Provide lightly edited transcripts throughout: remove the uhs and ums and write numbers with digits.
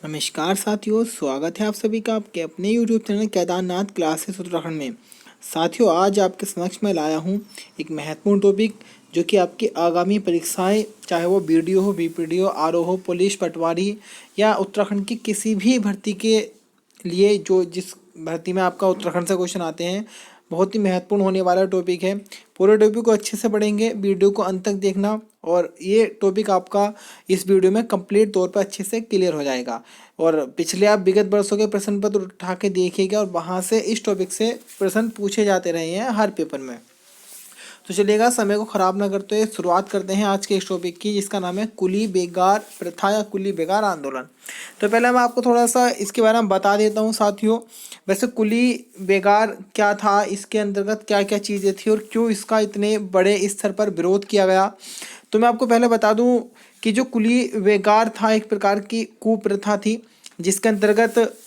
नमस्कार साथियों, स्वागत है आप सभी का आपके अपने YouTube channel Kedarnath classes Uttarakhand में। साथियों, आज आपके समक्ष में लाया हूँ एक महत्वपूर्ण टॉपिक जो कि आपकी आगामी परीक्षाएं, चाहे वो बीडीओ हो, बीपीडीओ, आरओ हो, पुलिस, पटवारी या उत्तराखंड की किसी भी भर्ती के लिए जो जिस भर्ती में आपका उत्तराखंड से क्वेश्चन आते हैं, बहुत ही महत्वपूर्ण होने वाला टॉपिक है। पूरे टॉपिक को अच्छे से पढ़ेंगे, वीडियो को अंत तक देखना और ये टॉपिक आपका इस वीडियो में कंप्लीट तौर पर अच्छे से क्लियर हो जाएगा। और पिछले आप विगत वर्षों के प्रश्न पत्र उठा के देखिएगा और वहाँ से इस टॉपिक से प्रश्न पूछे जाते रहे हैं हर पेपर में। तो चलिएगा, समय को ख़राब ना करते हुए शुरुआत करते हैं आज के इस टॉपिक की, जिसका नाम है कुली बेगार प्रथा या कुली बेगार आंदोलन। तो पहले मैं आपको थोड़ा सा इसके बारे में बता देता हूँ साथियों। वैसे कुली बेगार क्या था, इसके अंतर्गत क्या क्या चीज़ें थी और क्यों इसका इतने बड़े स्तर पर विरोध किया गया। तो मैं आपको पहले बता दूं कि जो कुली बेगार था एक प्रकार की कुप्रथा थी, जिसके अंतर्गत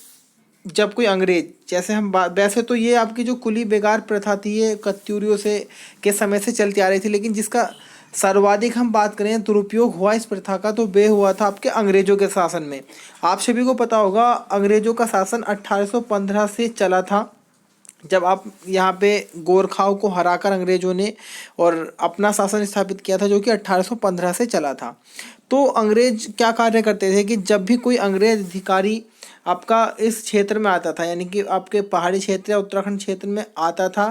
जब कोई अंग्रेज, जैसे हम वैसे तो ये आपकी जो कुली बेगार प्रथा थी ये कत्यूरियों से के समय से चलती आ रही थी, लेकिन जिसका सर्वाधिक हम बात करें दुरुपयोग हुआ इस प्रथा का तो वे हुआ था आपके अंग्रेजों के शासन में। आप सभी को पता होगा अंग्रेजों का शासन 1815 से चला था, जब आप यहाँ पे गोरखाओं को हराकर अंग्रेजों ने और अपना शासन स्थापित किया था, जो कि 1815 से चला था। तो अंग्रेज क्या कार्य करते थे कि जब भी कोई अंग्रेज अधिकारी आपका इस क्षेत्र में आता था, यानी कि आपके पहाड़ी क्षेत्र या उत्तराखंड क्षेत्र में आता था,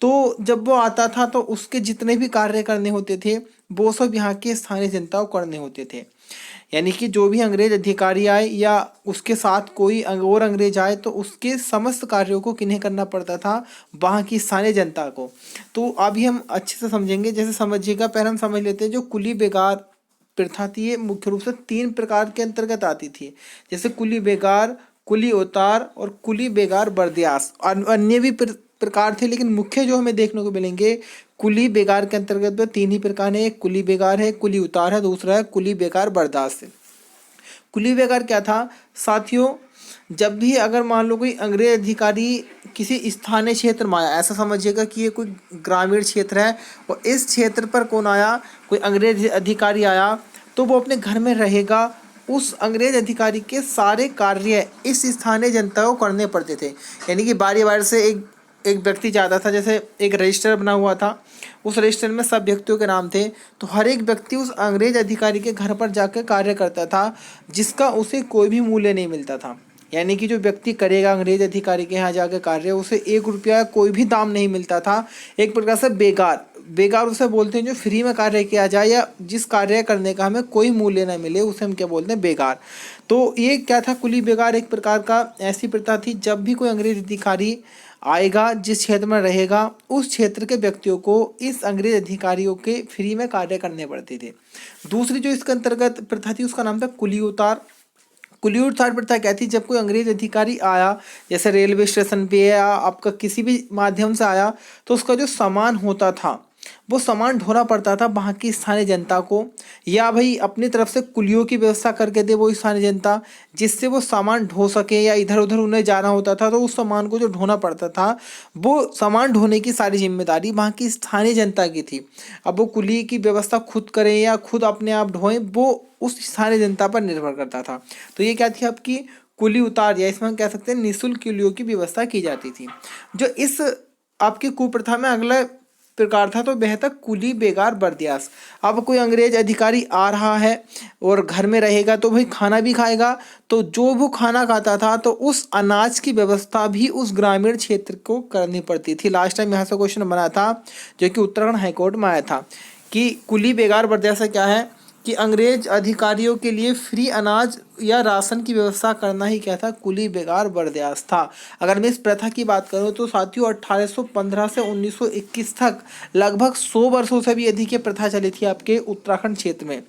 तो जब वो आता था तो उसके जितने भी कार्य करने होते थे वो सब यहाँ के स्थानीय जनता को करने होते थे। यानी कि जो भी अंग्रेज अधिकारी आए या उसके साथ कोई और अंग्रेज आए तो उसके समस्त कार्यों को किन्हें करना पड़ता था, वहाँ की स्थानीय जनता को। तो अभी हम अच्छे से समझेंगे, जैसे समझिएगा। पहले हम समझ लेते हैं जो कुली बेगार प्रथा थी ये मुख्य रूप से 3 प्रकार के अंतर्गत आती थी, जैसे कुली बेगार, कुली उतार और कुली बेगार बर्दियास। अन्य भी प्रकार थे, लेकिन मुख्य जो हमें देखने को मिलेंगे कुली बेगार के अंतर्गत में 3 ही प्रकार है। एक कुली बेगार है, कुली उतार है, दूसरा है कुली बेगार बर्दाश्त है। कुली बेगार क्या था साथियों, जब भी अगर मान लो कोई अंग्रेज अधिकारी किसी स्थानीय क्षेत्र में आया, ऐसा समझिएगा कि ये कोई ग्रामीण क्षेत्र है और इस क्षेत्र पर कौन आया, कोई अंग्रेज अधिकारी आया, तो वो अपने घर में रहेगा। उस अंग्रेज अधिकारी के सारे कार्य इस स्थानीय जनता को करने पड़ते थे, यानी कि बारी बारी से एक एक व्यक्ति जाता था। जैसे एक रजिस्टर बना हुआ था, उस रजिस्टर में सब व्यक्तियों के नाम थे, तो हर एक व्यक्ति उस अंग्रेज अधिकारी के घर पर जाकर कार्य करता था, जिसका उसे कोई भी मूल्य नहीं मिलता था। यानी कि जो व्यक्ति करेगा अंग्रेज अधिकारी के यहाँ जाकर कार्य, उसे 1 रुपया कोई भी दाम नहीं मिलता था। एक प्रकार से बेगार, बेगार उसे बोलते हैं जो फ्री में कार्य किया जाए या जिस कार्य करने का हमें कोई मूल्य न मिले, उसे हम क्या बोलते हैं, बेगार। तो ये क्या था, कुली बेगार एक प्रकार का ऐसी प्रथा थी, जब भी कोई अंग्रेज अधिकारी आएगा, जिस क्षेत्र में रहेगा, उस क्षेत्र के व्यक्तियों को इस अंग्रेज अधिकारियों के फ्री में कार्य करने पड़ते थे। दूसरी जो इसके अंतर्गत प्रथा थी उसका नाम था कुली उतार। कुली उतार प्रथा क्या थी, जब कोई अंग्रेज अधिकारी आया, जैसे रेलवे स्टेशन पे या आपका किसी भी माध्यम से आया, तो उसका जो सामान होता था वो सामान ढोना पड़ता था वहाँ की स्थानीय जनता को, या भाई अपनी तरफ से कुलियों की व्यवस्था करके दे वो स्थानीय जनता, जिससे वो सामान ढो सके, या इधर उधर उन्हें जाना होता था तो उस सामान को जो ढोना पड़ता था, वो सामान ढोने की सारी जिम्मेदारी वहाँ की स्थानीय जनता की थी। अब वो कुली की व्यवस्था खुद करें या खुद अपने आप ढोएं, वो उस स्थानीय जनता पर निर्भर करता था। तो ये क्या थी आपकी कुली उतार, या इसमें हम कह सकते हैं निःशुल्क कुलियों की व्यवस्था की जाती थी। जो इस आपकी कुप्रथा में अगला प्रकार था तो वह था कुली बेगार बर्दियास। अब कोई अंग्रेज अधिकारी आ रहा है और घर में रहेगा तो भाई खाना भी खाएगा, तो जो वो खाना खाता था तो उस अनाज की व्यवस्था भी उस ग्रामीण क्षेत्र को करनी पड़ती थी। लास्ट टाइम यहाँ से क्वेश्चन बना था जो कि उत्तराखंड हाईकोर्ट में आया था कि कुली बेगार बर्दियास क्या है, कि अंग्रेज अधिकारियों के लिए फ्री अनाज या राशन की व्यवस्था करना ही क्या था, कुली बेगार बर्दियास था। अगर मैं इस प्रथा की बात करूं तो साथियों 1815 से 1921 तक लगभग 100 वर्षों से भी अधिक ये प्रथा चली थी आपके उत्तराखंड क्षेत्र में।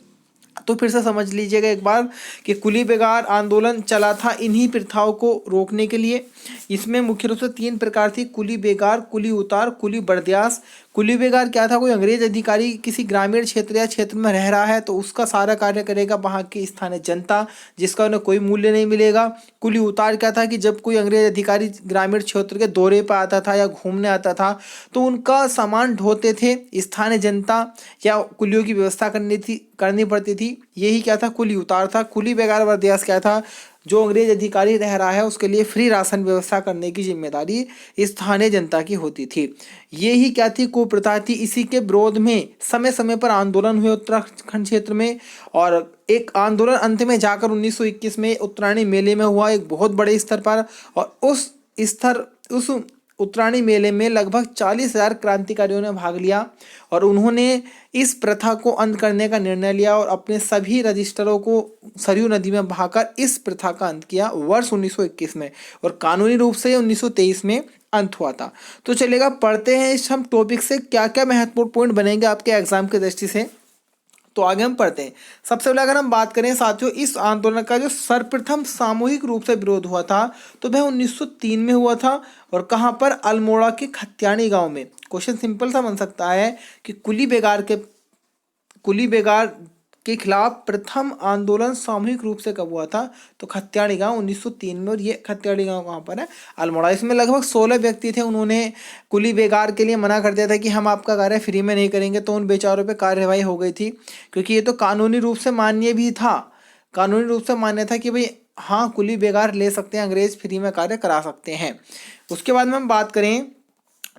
तो फिर से समझ लीजिएगा एक बार कि कुली बेगार आंदोलन चला था इन्हीं प्रथाओं को रोकने के लिए। इसमें मुख्य रूप से 3 प्रकार थी, कुली बेगार, कुली उतार, कुली बर्दियास। कुली बेगार क्या था, कोई अंग्रेज अधिकारी किसी ग्रामीण क्षेत्र या क्षेत्र में रह रहा है तो उसका सारा कार्य करेगा वहाँ की स्थानीय जनता, जिसका उन्हें कोई मूल्य नहीं मिलेगा। कुली उतार क्या था कि जब कोई अंग्रेज अधिकारी ग्रामीण क्षेत्र के दौरे पर आता था या घूमने आता था तो उनका सामान ढोते थे स्थानीय जनता, या कुलियों की व्यवस्था करनी पड़ती थी। यही क्या था, कुली उतार था। कुली बेगार बर्दियास क्या था, जो अंग्रेज अधिकारी रह रहा है उसके लिए फ्री राशन व्यवस्था करने की जिम्मेदारी स्थानीय जनता की होती थी। ये ही क्या थी, कुप्रथा थी। इसी के विरोध में समय समय पर आंदोलन हुए उत्तराखंड क्षेत्र में, और एक आंदोलन अंत में जाकर 1921 में उत्तरायणी मेले में हुआ एक बहुत बड़े स्तर पर। और उस उत्तरायणी मेले में लगभग 40,000 क्रांतिकारियों ने भाग लिया और उन्होंने इस प्रथा को अंत करने का निर्णय लिया और अपने सभी रजिस्टरों को सरयू नदी में बहाकर इस प्रथा का अंत किया वर्ष 1921 में, और कानूनी रूप से 1923 में अंत हुआ था। तो चलेगा, पढ़ते हैं इस हम टॉपिक से क्या क्या महत्वपूर्ण पॉइंट बनेंगे आपके एग्जाम की दृष्टि से। तो आगे हम पढ़ते हैं। सबसे पहले अगर हम बात करें साथियों, इस आंदोलन का जो सर्वप्रथम सामूहिक रूप से विरोध हुआ था तो वह 1903 में हुआ था। और कहाँ पर? अल्मोड़ा के खत्याणी गांव में। क्वेश्चन सिंपल सा बन सकता है कि कुली बेगार के खिलाफ प्रथम आंदोलन सामूहिक रूप से कब हुआ था? तो खत्याणी गांव 1903 में। और ये खत्याणी गांव कहाँ पर है? अल्मोड़ा। इसमें लगभग 16 व्यक्ति थे। उन्होंने कुली बेगार के लिए मना कर दिया था कि हम आपका कार्य फ्री में नहीं करेंगे, तो उन बेचारों पे कार्यवाही हो गई थी, क्योंकि ये तो कानूनी रूप से मान्य भी था। कानूनी रूप से मान्य था कि भाई हाँ, कुली बेगार ले सकते हैं, अंग्रेज फ्री में कार्य करा सकते हैं। उसके बाद में हम बात करें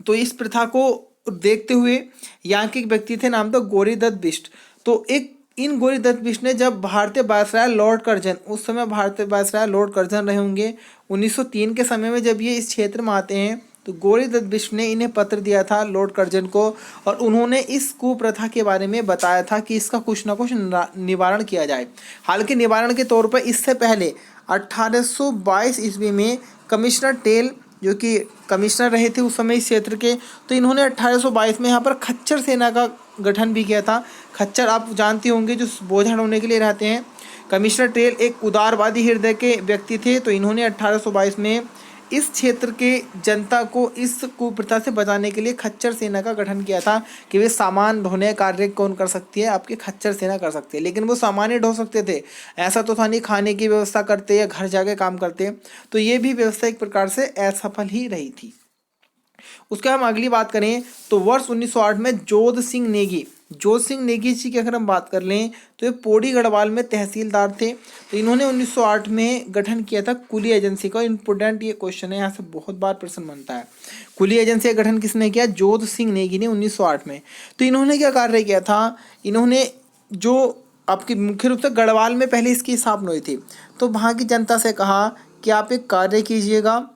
तो इस प्रथा को देखते हुए यहाँ के एक व्यक्ति थे, नाम था गौरीदत्त बिष्ट। तो इन गौरीदत्त बिष्ट ने जब भारतीय वायसराय लॉर्ड कर्जन, उस समय भारतीय वायसराय लॉर्ड कर्जन रहे होंगे 1903 के समय में, जब ये इस क्षेत्र में आते हैं तो गौरीदत्त बिष्ट ने इन्हें पत्र दिया था लॉर्ड कर्जन को, और उन्होंने इस कुप्रथा के बारे में बताया था कि इसका कुछ ना कुछ निवारण किया जाए। हालांकि निवारण के तौर पर इससे पहले 1822 ईस्वी में कमिश्नर टेल, जो कि कमिश्नर रहे थे उस समय इस क्षेत्र के, तो इन्होंने 1822 में यहाँ पर खच्चर सेना का गठन भी किया था। खच्चर आप जानते होंगे, जो बोझ हटाने के लिए रहते हैं। कमिश्नर टेल एक उदारवादी हृदय के व्यक्ति थे, तो इन्होंने 1822 में इस क्षेत्र के जनता को इस कुप्रथा से बचाने के लिए खच्चर सेना का गठन किया था कि वे सामान ढोने कार्य कौन कर सकती है? आपकी खच्चर सेना कर सकती है। लेकिन वो सामान ही ढो सकते थे, ऐसा तो था नहीं खाने की व्यवस्था करते या घर जाके काम करते। तो ये भी व्यवस्था एक प्रकार से असफल ही रही थी। उसके हम अगली बात करें तो वर्ष 1908 में जोध सिंह नेगी जी की अगर हम बात कर लें तो ये पौड़ी गढ़वाल में तहसीलदार थे। तो इन्होंने 1908 में गठन किया था कुली एजेंसी का। इंपोर्टेंट ये क्वेश्चन है, यहाँ से बहुत बार प्रश्न बनता है। कुली एजेंसी का गठन किसने किया? जोध सिंह नेगी ने 1908 में। तो इन्होंने क्या कार्य किया था? इन्होंने जो आपकी मुख्य रूप से गढ़वाल में पहले इसकी स्थापना हुई थी, तो वहाँ की जनता से कहा कि आप एक कार्य कीजिएगा,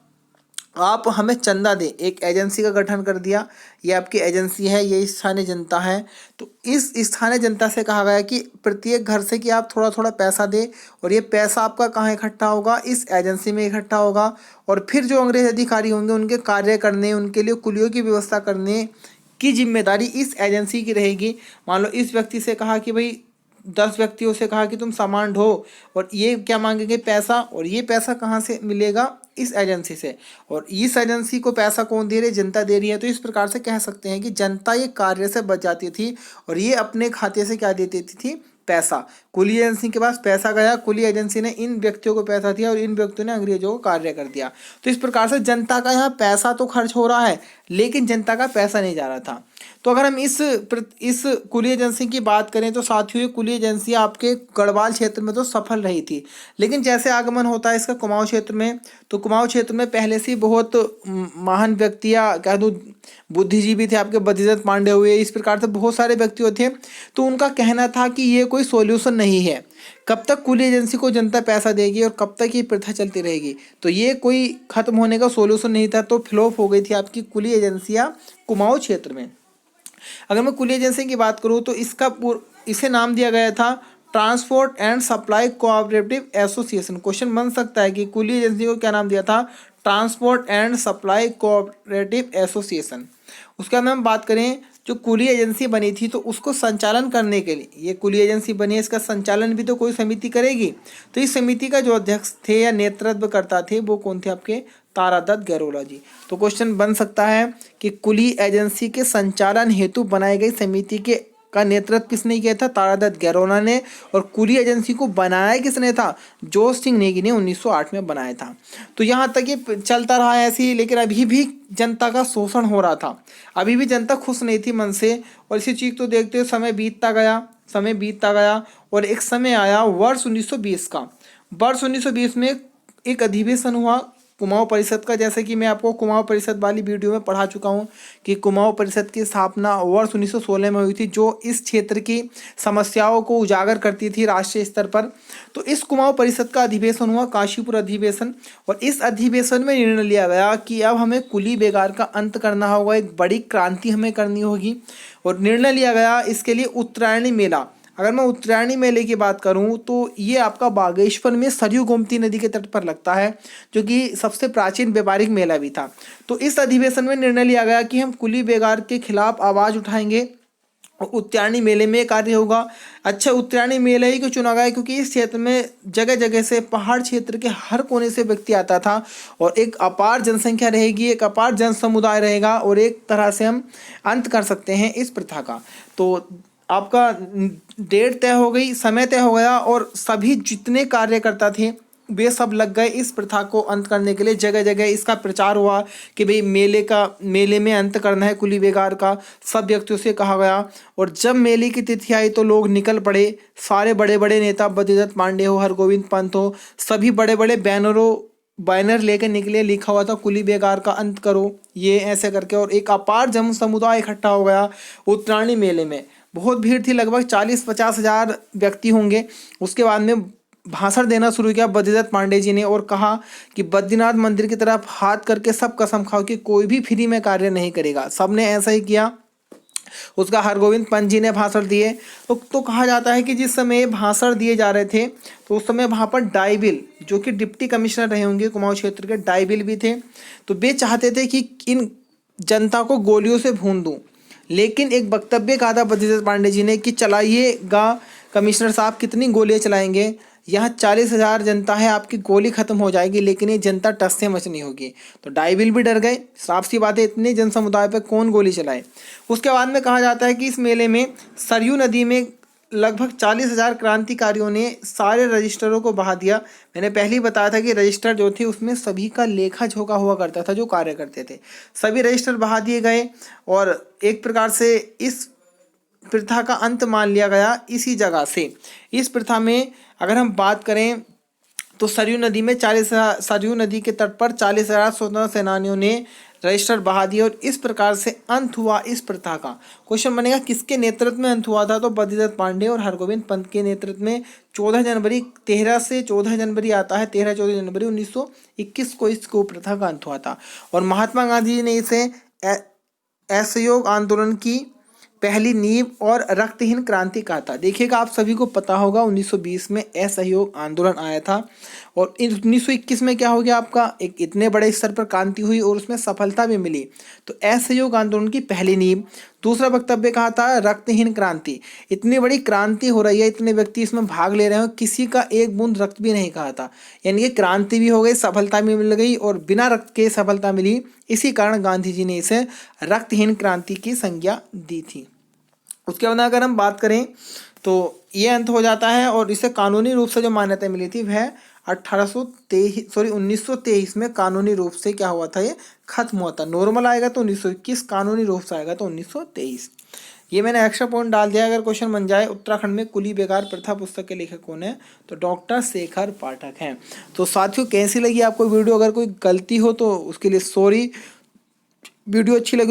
आप हमें चंदा दें। एक एजेंसी का गठन कर दिया, ये आपकी एजेंसी है, ये स्थानीय जनता है। तो इस स्थानीय जनता से कहा गया कि प्रत्येक घर से कि आप थोड़ा थोड़ा पैसा दें, और ये पैसा आपका कहाँ इकट्ठा होगा? इस एजेंसी में इकट्ठा होगा। और फिर जो अंग्रेज अधिकारी होंगे उनके कार्य करने, उनके लिए कुलियों की व्यवस्था करने की जिम्मेदारी इस एजेंसी की रहेगी। मान लो इस व्यक्ति से कहा कि भाई 10 व्यक्तियों से कहा कि तुम सामान ढो, और ये क्या मांगेंगे? पैसा। और ये पैसा कहाँ से मिलेगा? इस एजेंसी से। और इस एजेंसी को पैसा कौन दे रही है? जनता दे रही है। तो इस प्रकार से कह सकते हैं कि जनता ये कार्य से बच जाती थी और ये अपने खाते से क्या दे देती थी? पैसा। कुली एजेंसी के पास पैसा गया, कुली एजेंसी ने इन व्यक्तियों को पैसा दिया और इन व्यक्तियों ने अंग्रेजों को कार्य कर दिया। तो इस प्रकार से जनता का यहाँ पैसा तो खर्च हो रहा है, लेकिन जनता का पैसा नहीं जा रहा था। तो अगर हम इस कुली एजेंसी की बात करें तो साथियों, ये कुली एजेंसी आपके गढ़वाल क्षेत्र में तो सफल रही थी, लेकिन जैसे आगमन होता है इसका कुमाऊं क्षेत्र में, तो कुमाऊं क्षेत्र में पहले से बहुत महान व्यक्ति या कह दूँ बुद्धिजीवी थे, आपके बद्रीदत्त पांडे हुए, इस प्रकार से बहुत सारे व्यक्ति थे। तो उनका कहना था कि ये कोई सॉल्यूशन नहीं है, कब तक कुली एजेंसी को जनता पैसा देगी और कब तक ये प्रथा चलती रहेगी। तो ये कोई खत्म होने का सॉल्यूशन नहीं था। तो फ्लॉप हो गई थी आपकी कुली एजेंसियां कुमाऊं क्षेत्र में। अगर मैं कुली एजेंसी की बात करूँ तो इसे नाम दिया गया था transport and supply cooperative association. Question बन सकता है कि कुली एजेंसी को क्या नाम दिया था? Transport and supply cooperative association. उसके बाद हम बात करें जो कुली एजेंसी बनी थी तो उसको संचालन करने के लिए, ये कुली एजेंसी बनी है, इसका संचालन भी तो कोई समिति करेगी। तो इस समिति का जो अध्यक्ष थे या नेतृत्व करता थे वो कौन थे? आपके तारादत्त गैरोला जी। तो क्वेश्चन बन सकता है कि कुली एजेंसी के संचालन हेतु बनाई गई समिति का नेतृत्व किसने किया था? तारादत्त गैरोला ने। और कुली एजेंसी को बनाया किसने था? जोध सिंह नेगी ने 1908 में बनाया था। तो यहाँ तक ये चलता रहा है ऐसे ही, लेकिन अभी भी जनता का शोषण हो रहा था, अभी भी जनता खुश नहीं थी मन से। और इसी चीज़ को देखते हुए समय बीतता गया, समय बीतता गया और एक समय आया वर्ष 1920 का। वर्ष 1920 में एक अधिवेशन हुआ कुमाऊं परिषद का। जैसे कि मैं आपको कुमाऊं परिषद वाली वीडियो में पढ़ा चुका हूं कि कुमाऊं परिषद की स्थापना वर्ष 1916 में हुई थी, जो इस क्षेत्र की समस्याओं को उजागर करती थी राष्ट्रीय स्तर पर। तो इस कुमाऊं परिषद का अधिवेशन हुआ, काशीपुर अधिवेशन, और इस अधिवेशन में निर्णय लिया गया कि अब हमें कुली बेगार का अंत करना होगा, एक बड़ी क्रांति हमें करनी होगी। और निर्णय लिया गया इसके लिए उत्तरायणी मेला। अगर मैं उत्तरायणी मेले की बात करूं तो ये आपका बागेश्वर में सरयू गोमती नदी के तट पर लगता है, जो कि सबसे प्राचीन व्यापारिक मेला भी था। तो इस अधिवेशन में निर्णय लिया गया कि हम कुली बेगार के खिलाफ आवाज उठाएंगे और उत्तरायणी मेले में कार्य होगा। अच्छा, उत्तरायणी मेला ही क्यों चुना गया? क्योंकि इस क्षेत्र में जगह जगह से, पहाड़ क्षेत्र के हर कोने से व्यक्ति आता था और एक अपार जनसंख्या रहेगी, एक अपार जन समुदाय रहेगा और एक तरह से हम अंत कर सकते हैं इस प्रथा का। तो आपका डेट तय हो गई, समय तय हो गया और सभी जितने कार्यकर्ता थे वे सब लग गए इस प्रथा को अंत करने के लिए। जगह जगह इसका प्रचार हुआ कि भाई मेले में अंत करना है कुली बेगार का, सब व्यक्तियों से कहा गया। और जब मेले की तिथि आई तो लोग निकल पड़े, सारे बड़े बड़े नेता, बद्रीदत्त पांडे हो, हरगोविंद पंत हो, सभी बड़े बड़े बैनर लेकर निकले, लिखा हुआ था कुली बेगार का अंत करो, ये ऐसे करके। और एक अपार जन समुदाय इकट्ठा हो गया उत्तरायणी मेले में। बहुत भीड़ थी, लगभग 40-50 हज़ार व्यक्ति होंगे। उसके बाद में भाषण देना शुरू किया बद्रीदत्त पांडे जी ने और कहा कि बद्रीनाथ मंदिर की तरफ हाथ करके सब कसम खाओ कि कोई भी फ्री में कार्य नहीं करेगा। सबने ऐसा ही किया। उसका हरगोविंद पंत जी ने भाषण दिए। तो कहा जाता है कि जिस समय भाषण दिए जा रहे थे तो उस समय वहाँ पर डाइबिल, जो कि डिप्टी कमिश्नर रहे होंगे कुमाऊं क्षेत्र के, डाइबिल भी थे। तो वे चाहते थे कि इन जनता को गोलियों से भून दूं, लेकिन एक वक्तव्य कहा था बद्रीदत्त पांडे जी ने कि चलाइएगा कमिश्नर साहब, कितनी गोलियां चलाएंगे, यहाँ 40,000 जनता है, आपकी गोली खत्म हो जाएगी, लेकिन ये जनता टस से मच नहीं होगी। तो डाइबिल भी डर गए, साफ सी बात है, इतने जन समुदाय पर कौन गोली चलाए। उसके बाद में कहा जाता है कि इस मेले में सरयू नदी में लगभग 40,000 क्रांतिकारियों ने सारे रजिस्टरों को बहा दिया। मैंने पहले ही बताया था कि रजिस्टर जो थे उसमें सभी का लेखा जोखा हुआ करता था, जो कार्य करते थे, सभी रजिस्टर बहा दिए गए और एक प्रकार से इस प्रथा का अंत मान लिया गया इसी जगह से। इस प्रथा में अगर हम बात करें तो सरयू नदी के तट पर 40,000 स्वतंत्रता सेनानियों ने रजिस्टर बहा दिए और इस प्रकार से अंत हुआ इस प्रथा का। क्वेश्चन बनेगा किसके नेतृत्व में अंत हुआ था? तो बद्रीदत्त पांडे और हरगोविंद पंत के नेतृत्व में 13 से 14 जनवरी आता है, 13-14 जनवरी 1921 को इस कुप्रथा का अंत हुआ था। और महात्मा गांधी जी ने इसे असहयोग आंदोलन की पहली नींव और रक्तहीन क्रांति कहा था। देखिएगा, आप सभी को पता होगा 1920 में असहयोग आंदोलन आया था और 1921 में क्या हो गया, आपका एक इतने बड़े स्तर पर क्रांति हुई और उसमें सफलता भी मिली। तो असहयोग आंदोलन की पहली नींव। दूसरा वक्तव्य कहा था रक्तहीन क्रांति। इतनी बड़ी क्रांति हो रही है, इतने व्यक्ति इसमें भाग ले रहे हैं, किसी का एक बूंद रक्त भी नहीं कहा था, यानी कि क्रांति भी हो गई, सफलता भी मिल गई और बिना रक्त के सफलता मिली। इसी कारण गांधी जी ने इसे रक्तहीन क्रांति की संज्ञा दी थी। उसके बाद अगर हम बात करें तो ये अंत हो जाता है और इसे कानूनी रूप से जो मान्यता मिली थी वह 1923 में कानूनी रूप से क्या हुआ था, ये खत्म हुआ था। नॉर्मल आएगा तो 1921, कानूनी रूप से आएगा तो 1923। ये मैंने एक्स्ट्रा पॉइंट डाल दिया। अगर क्वेश्चन बन जाए उत्तराखंड में कुली बेगार प्रथा पुस्तक के लेखक कौन है, तो डॉक्टर शेखर पाठक हैं। तो साथियों, कैसी लगी आपको वीडियो? अगर कोई गलती हो तो उसके लिए सॉरी। वीडियो अच्छी लगी